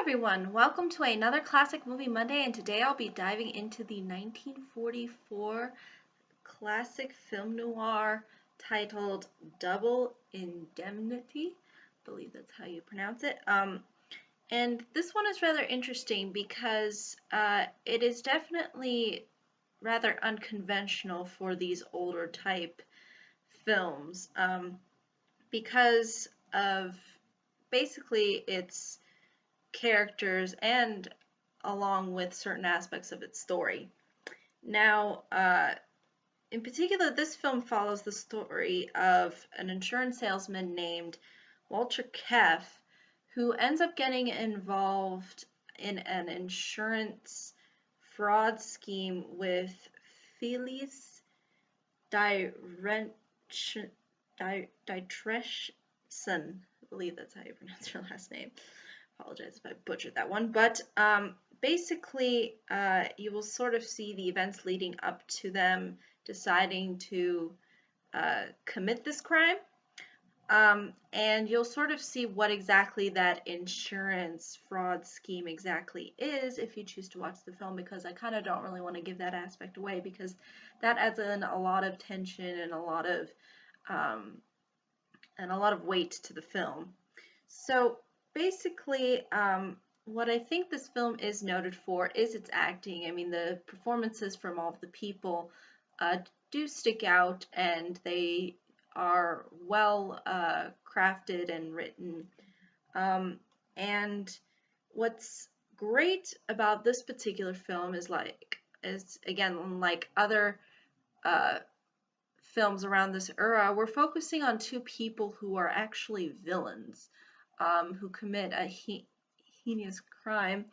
everyone, welcome to another Classic Movie Monday, and today I'll be diving into the 1944 classic film noir titled Double Indemnity. I believe that's how you pronounce it. And this one is rather interesting because it is definitely rather unconventional for these older type films because of basically its characters and along with certain aspects of its story. Now, in particular, this film follows the story of an insurance salesman named Walter Keff, who ends up getting involved in an insurance fraud scheme with Felice Dietresson. I believe that's how you pronounce her last name. Apologize if I butchered that one, but basically you will sort of see the events leading up to them deciding to commit this crime, and you'll sort of see what exactly that insurance fraud scheme exactly is if you choose to watch the film, because I kind of don't really want to give that aspect away because that adds in a lot of tension and a lot of weight to the film. So basically, what I think this film is noted for is its acting. I mean, the performances from all of the people do stick out, and they are well crafted and written. And what's great about this particular film is again, unlike other films around this era, we're focusing on two people who are actually villains, who commit a heinous crime,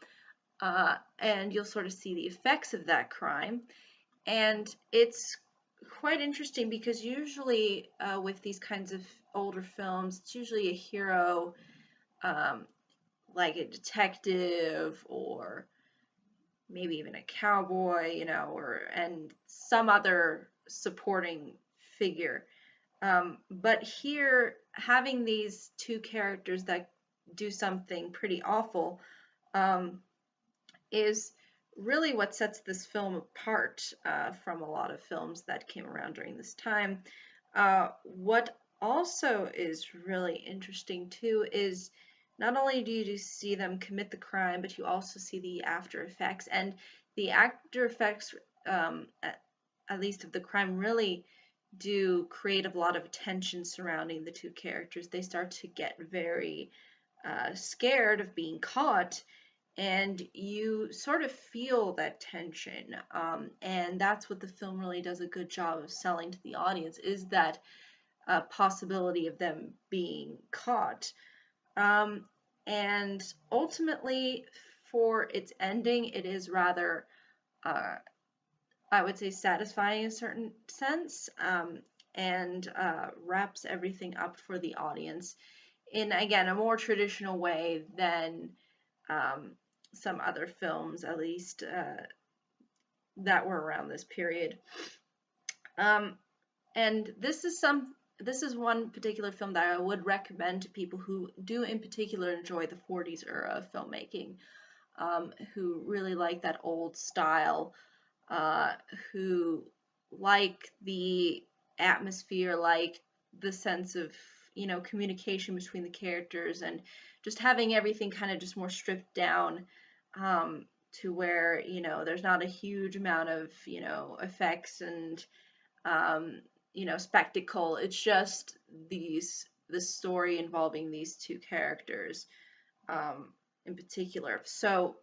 and you'll sort of see the effects of that crime. And it's quite interesting because usually with these kinds of older films, it's usually a hero, like a detective or maybe even a cowboy, and some other supporting figure. But here, having these two characters that do something pretty awful is really what sets this film apart from a lot of films that came around during this time. What also is really interesting too is not only do you see them commit the crime, but you also see the after effects. And the after effects, at least of the crime, really do create a lot of tension surrounding the two characters. They start to get very scared of being caught, and you sort of feel that tension. And that's what the film really does a good job of selling to the audience, is that possibility of them being caught. And ultimately, for its ending, it is rather, I would say, satisfying in a certain sense, and wraps everything up for the audience in, again, a more traditional way than some other films, at least, that were around this period. And this is one particular film that I would recommend to people who do in particular enjoy the 40s era of filmmaking, who really like that old style, who like the atmosphere, like the sense of, communication between the characters, and just having everything kind of just more stripped down, to where, there's not a huge amount of, effects and spectacle. It's just the story involving these two characters in particular. So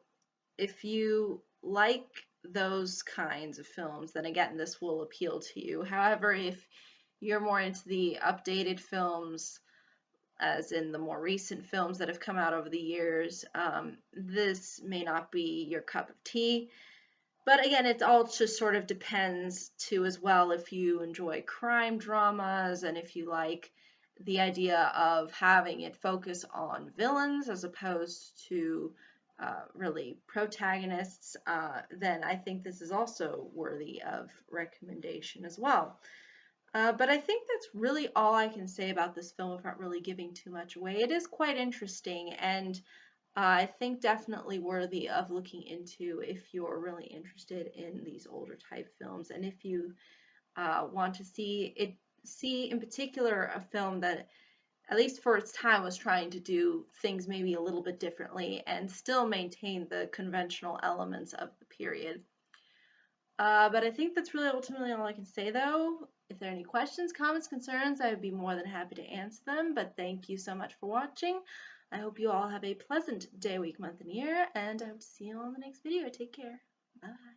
if you like those kinds of films, then again, this will appeal to you. However, if you're more into the updated films, as in the more recent films that have come out over the years, this may not be your cup of tea. But again, it all just sort of depends too as well if you enjoy crime dramas and if you like the idea of having it focus on villains as opposed to really protagonists, then I think this is also worthy of recommendation as well. But I think that's really all I can say about this film without really giving too much away. It is quite interesting, and I think definitely worthy of looking into if you're really interested in these older type films, and if you want to see in particular a film that, at least for its time, was trying to do things maybe a little bit differently and still maintain the conventional elements of the period. But I think that's really ultimately all I can say, though. If there are any questions, comments, concerns, I would be more than happy to answer them. But thank you so much for watching. I hope you all have a pleasant day, week, month, and year, and I hope to see you all in the next video. Take care. Bye.